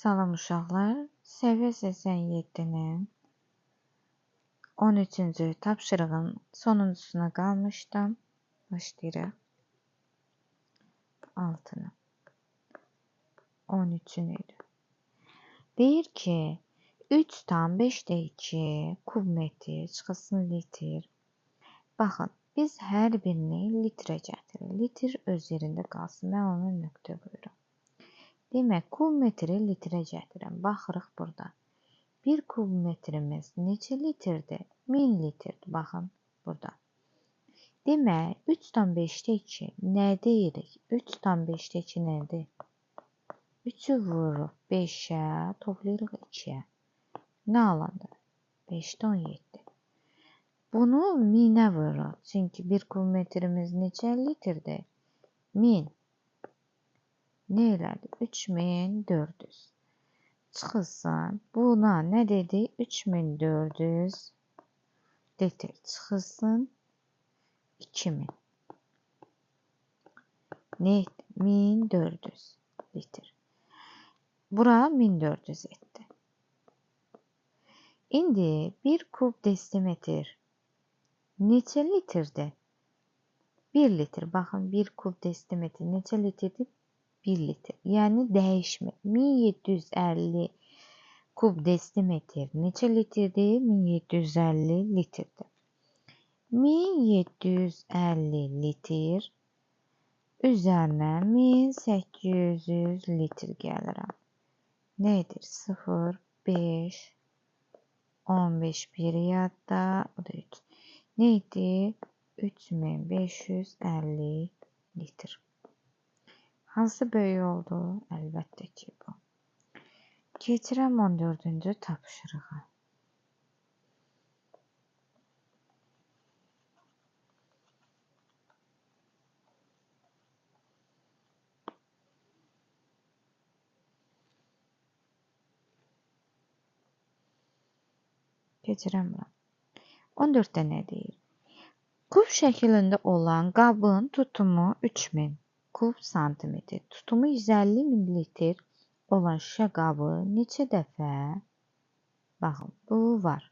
Salam uşaqlar, səviyyə 87-nin 13-cü tapşırığın sonuncusuna qalmışdım. Başlayırıq. 6-nı. 13-ün idi. Deyir ki, 3 tam 5-də 2 kub metr çıxılsın litr. Baxın, biz hər birini litrə gətiririk. Litr öz yerində qalsın. Mən ona nöqtə qoyuram. Demək, kub metri litrə gətirəm. Baxırıq burada. 1 kub metrimiz neçə litrdir? 1000 litrdir. Baxın burada. Demək, 3/5-də 2 nə deyirik? 3/5-də 2 nədir? 3-ü vururuq 5-ə, toplayırıq 2-yə. Nə alanda? 5-də 17. Bunu 1000-ə vururuq. Çünki 1 kub metrimiz neçə litrdir? 1000. Nə elədi? 3400. Çıxılsın. Buna nə dedi? 3400 litr çıxılsın. 2000. Nə etdi? 1400 litr. Bura 1400 etdi. İndi 1 kub desimetr neçə litrdir? 1 litr. Baxın, 1 kub desimetr neçə litrdir? 1 litr. Yəni dəyişmir. 1750 kub desimetr neçə litrdir? 1750 litrdir. 1750 litr üzərinə 1800 litr gəlirəm. Nə edir? 0, 5, 15 bir yadda. O da 3. Nə edir? 3550 litr. Hansı böyük oldu? Əlbəttə ki, bu. Keçirəm 14-cü tapşırığa. Keçirəm bura. 14-də nə deyir? Kub şəklində olan qabın tutumu 3000 kub santimetr. Tutumu 150 mililitr olan şüşə qabı neçə dəfə? Baxın, bu var.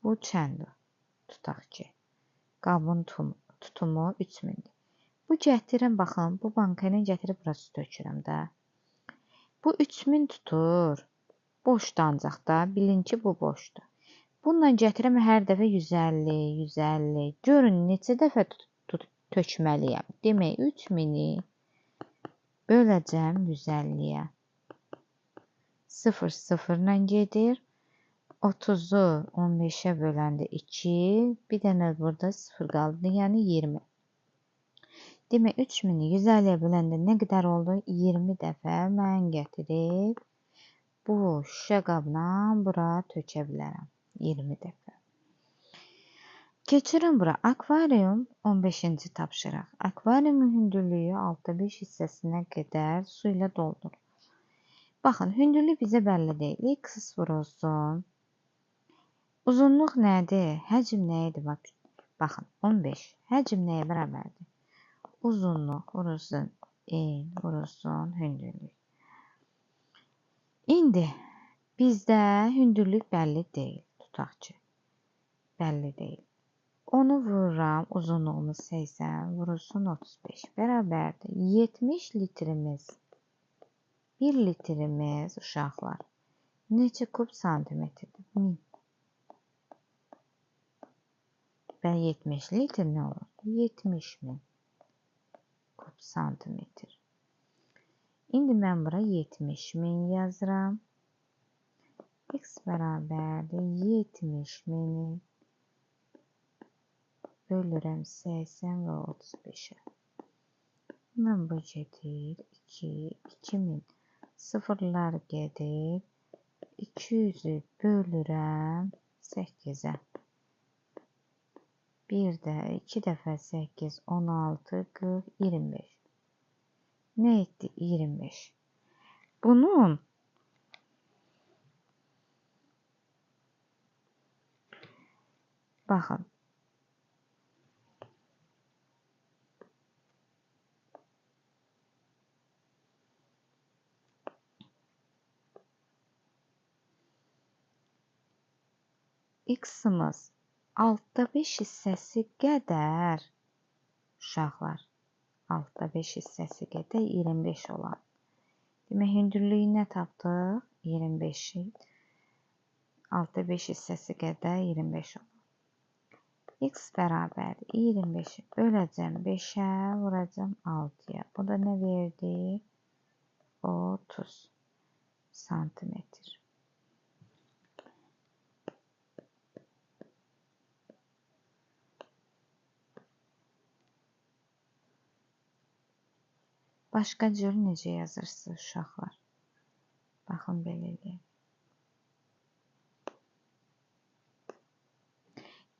Bu çəndir. Tutaq ki, qabın tutumu 3000-dir. Bu gətirirəm, baxın, bu bankayla gətirib burası tökürəm də. Bu 3000 tutur. Boşdur ancaq da. Bilin ki, bu boşdur. Bununla gətirəm hər dəfə 150, 150. Görün neçə dəfə tökməliyəm. Demək, 3000-i böləcəm 150-yə. 0, 0-la gedir. 30-u 15-ə böləndə 2. Bir dənə burada 0 qaldı. Yəni 20. Demək, 3000-i 150-yə böləndə nə qədər oldu? 20 dəfə mən gətirib bu şüşə qabla bura tökə bilərəm. 20 dəfə. Keçirəm bura. Akvarium 15-ci tapşırıq. Akvariumun hündürlüyü 6/5 hissəsinə qədər su ilə doldurulur. Baxın, hündürlük bizə bəlli deyil. X vurulsun. Uzunluq nədir? Həcm nə idi? Baxın, 15. Həcm nəyə bərabərdir? Uzunluq vurulsun. En vurulsun hündürlük. İndi bizdə hündürlük bəlli deyil. Tutaq ki, bəlli deyil. Onu vururam, uzunluğumuz 80, vurulsun 35. Bərabərdir. 70 litrimiz, 1 litrimiz uşaqlar. Neçə kub santimetrdir? 1000. Və 70 litr nə olur? 70.000 kub santimetr. İndi mən bura 70.000 yazıram. X bərabərdir 70.000 bölürəm 80 və 35-ə. Mən bu gedir 2, 2000. Sıfırlar gedir. 200-ü bölürəm 8-ə. Bir də 2 dəfə 8, 16, 40, 25. Nə etdi? 25. Bunun baxın. x-imiz 6/5 hissəsi qədər uşaqlar. 6/5 hissəsi qədər 25 olan. Demək, hündürlüyü nə tapdıq? 25-i 6/5 hissəsi qədər 25 olan. X bərabər 25'i böləcəm 5'ə, vuracam 6'ya. Bu da nə verdi? 30 santimetr. Başqa cür necə yazırsınız uşaqlar? Baxın belə eləyək.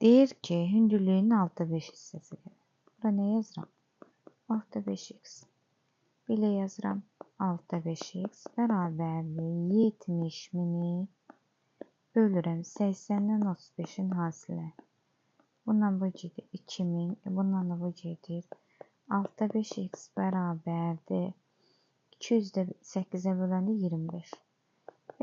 Deyir ki, hündürlüyünün 6/5 hissəsi qədər. Bura nə yazıram? 6/5x. Belə yazıram. 6/5x bərabərdir 70.000-i bölürəm 80'dən 35'in hasilə. Bundan bu gedir 2000, bundan da bu gedir. 6/5x bərabərdir 200'də 8'ə böləndə 25.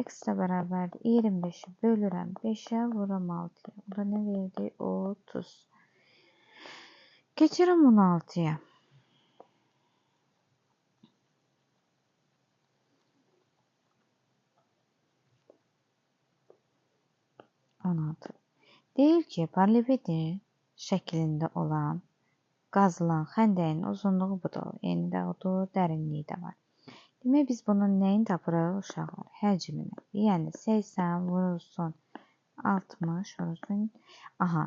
X də bərabərdir 25'i bölürəm 5'ə, vuram 6'ya. Bu da nə verdi? 30. Keçirəm 16'ya. Deyir ki, paralelepipedin şəklində olan qazılan xəndəyin uzunluğu budur. Eni də odur, dərinliyi də var. Demək, biz bunun nəyini tapırıq uşaqlar? Həcmini. Yəni 80 vurulsun 60 vurulsun. Aha,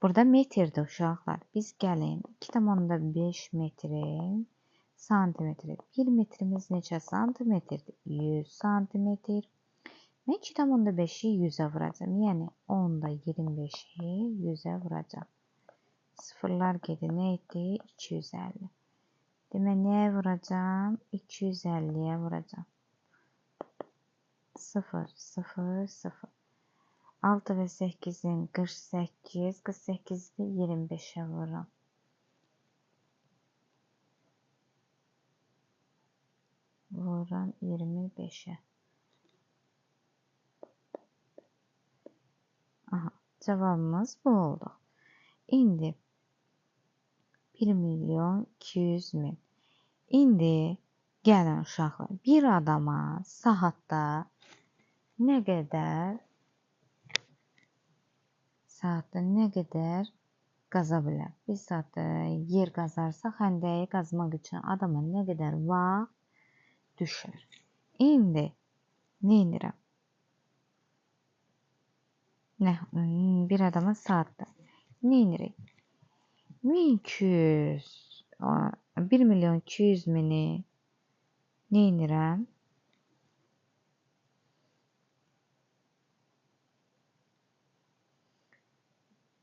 burada metrdir uşaqlar. Biz gəlin 2,5 metri santimetri. 1 metrimiz neçə santimetrdir? 100 santimetr. Mən 2,5'i 100'ə vuracam. Yəni 10'da 25'i 100'ə vuracam. Sıfırlar gedir. Nə etdi? 250. Demək, nəyə vuracam? 250'yə vuracam. 0, 0, 0. 6 və 8'in 48, 48'i 25'ə vururam. Vururam 25'ə. Aha, cavabımız bu oldu. İndi 1.200.000. İndi gəlin uşaqlar, bir adama saatda nə qədər qaza bilər? Bir saatda yer qazarsaq, xəndəyi qazmaq üçün adama nə qədər vaxt düşər? İndi nə edirəm? Bir adama saatda nə edirik? 1.200.000'i nə edirəm?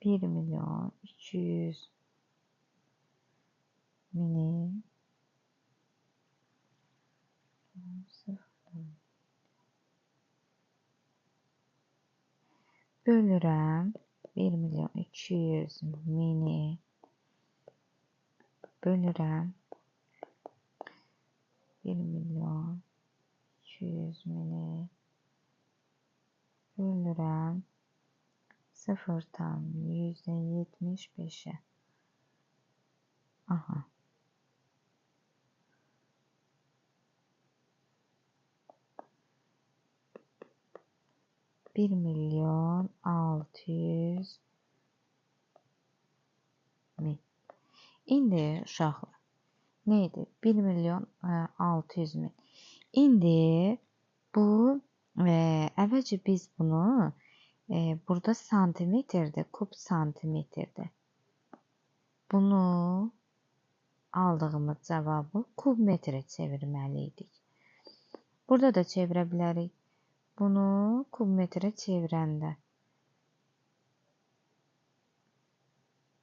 1.200.000'i bölürəm 1.200.000'i bölürəm 1.200.000'i bölürəm 0,75'e. Aha. Bir milyon 600.000. İndi uşaqlar neydi? 1.600.000. İndi bu əvvəlcə biz bunu burada santimetrdə, kub santimetrdə. Bunu aldığımız cavabı kub metrə çevirməliydik. Burada da çevirə bilərik. Bunu kub metrə çevirəndə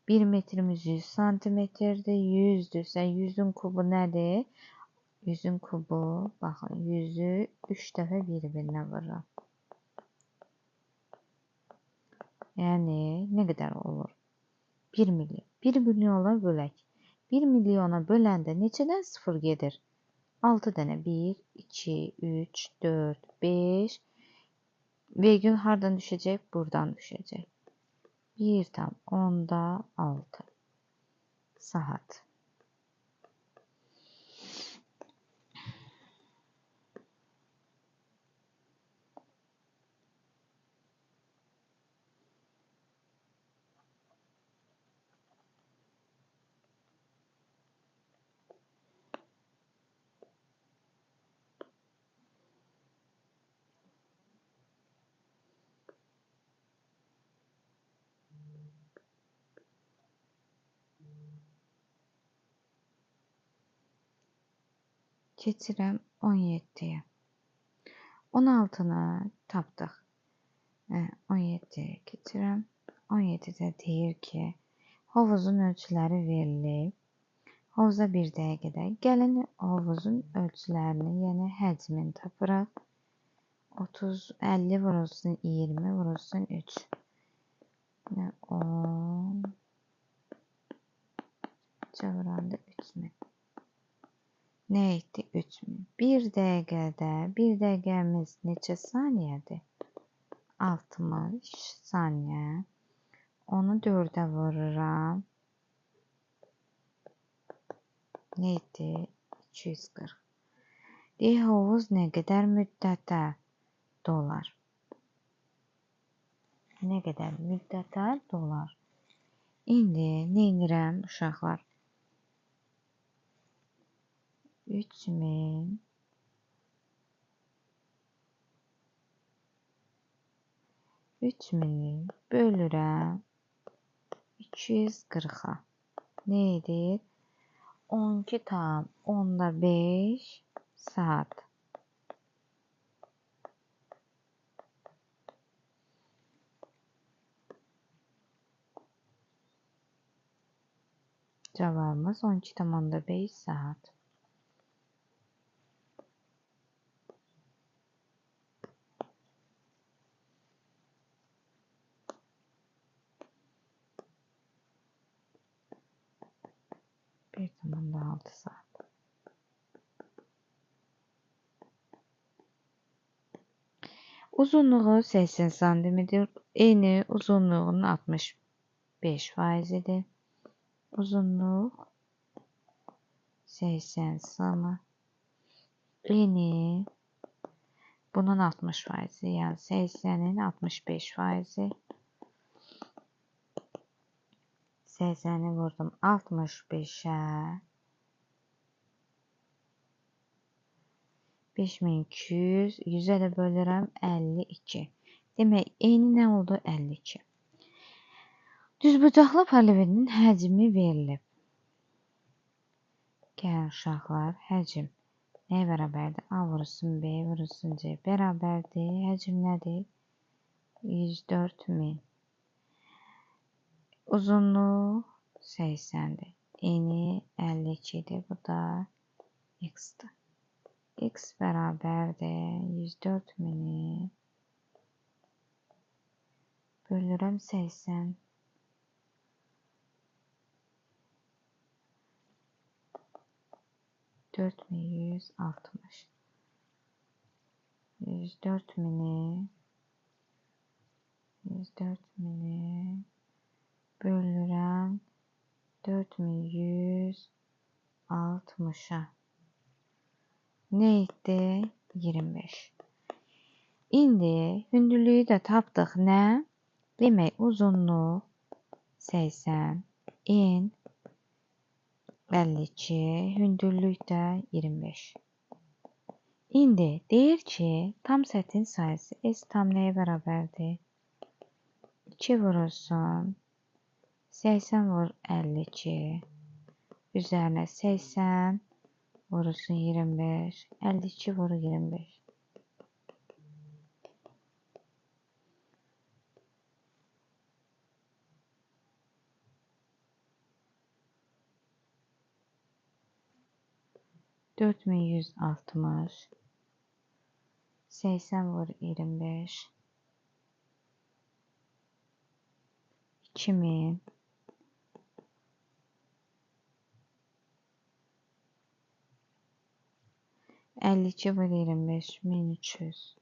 1 metrimiz 100 santimetrdir. 100'dürsə 100'ün kubu nədir? 100'ün kubu, baxın, 100'ü 3 dəfə bir-birinə vururam. Yəni, nə qədər olur? 1 milyon. 1 milyona bölək. 1 milyona böləndə neçədən 0 gedir? 6 dənə. 1, 2, 3, 4, 5. Vergül hardan düşəcək? Buradan düşəcək. 1,6 saat. Keçirəm 17'ye. 16'nı tapdıq. 17'ye keçirəm. 17'də deyir ki, hovuzun ölçüləri verilib. Hovuza bir dəqiqədə. Gəlin hovuzun ölçülərini, yəni həcmini tapırıq. 30, 50 vurulsun 20 vurulsun 3. 10 çevirəndə 3000. Nə etdi? 3000. Bir dəqiqədə, bir dəqiqəmiz neçə saniyədir? 60 saniyə. Onu 4'ə vururam. Nə etdi? 240. Deyək, hovuz nə qədər müddətə dolar? Nə qədər müddətə dolar? İndi nə edirəm uşaqlar? 3000 bölürəm 240'a. Nə edir? 12,5 saat. Cavabımız 12,5 saat. Bir tamamda 6 saat. Uzunluğu 80 santimetre. Eni uzunluğunun 65%'idir. Uzunluq 80 sm. Eni bunun 60%, yəni 80'in 65%. 80'i vurdum 65'e. 5200, 100'e de bölürəm 52. Demək, eni nə oldu? 52. Düzbucaqlı polivedin həcmi verilib. Gəlin uşaqlar, həcm nəyə bərabərdir? A vurulsun B vurulsun C bərabərdir. Həcm nədir? 104.000. Uzunluq 80'dir. Eni 52'dir. Bu da x'dir. X bərabərdir 104.000'i bölürəm 80. 4160. 104.000'i bölürəm 4160'a. Nə etdi? 25. İndi hündürlüyü də tapdıq. Nə? Demək, uzunluq 80, en 52, hündürlük də 25. İndi deyir ki, tam sətin sayısı S tam nəyə bərabərdir? 2 vurulsun 80 vur 52 üzərinə 80 vurulsun 25 52 vur 25. (4160) 80 vur 25 2000 52 vur 25 1300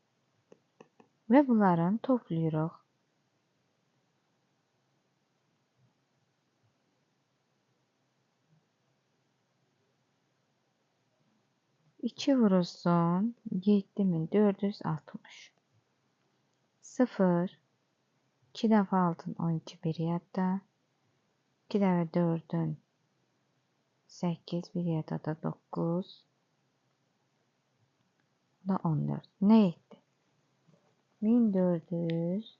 ve bunların topluyoruz. 2 vurulsun 7460. 0. 2 dəfə 6-ın 12 bir yadda. 2 dəfə 4-ün 8 bir yadda da 9. Bu da 14. Nə etdi? 1400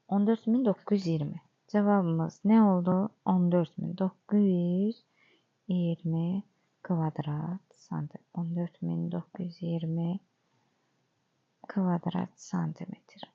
14920. Cevabımız ne oldu? 14920 kvadrat santimetre. 14920 kvadrat santimetre.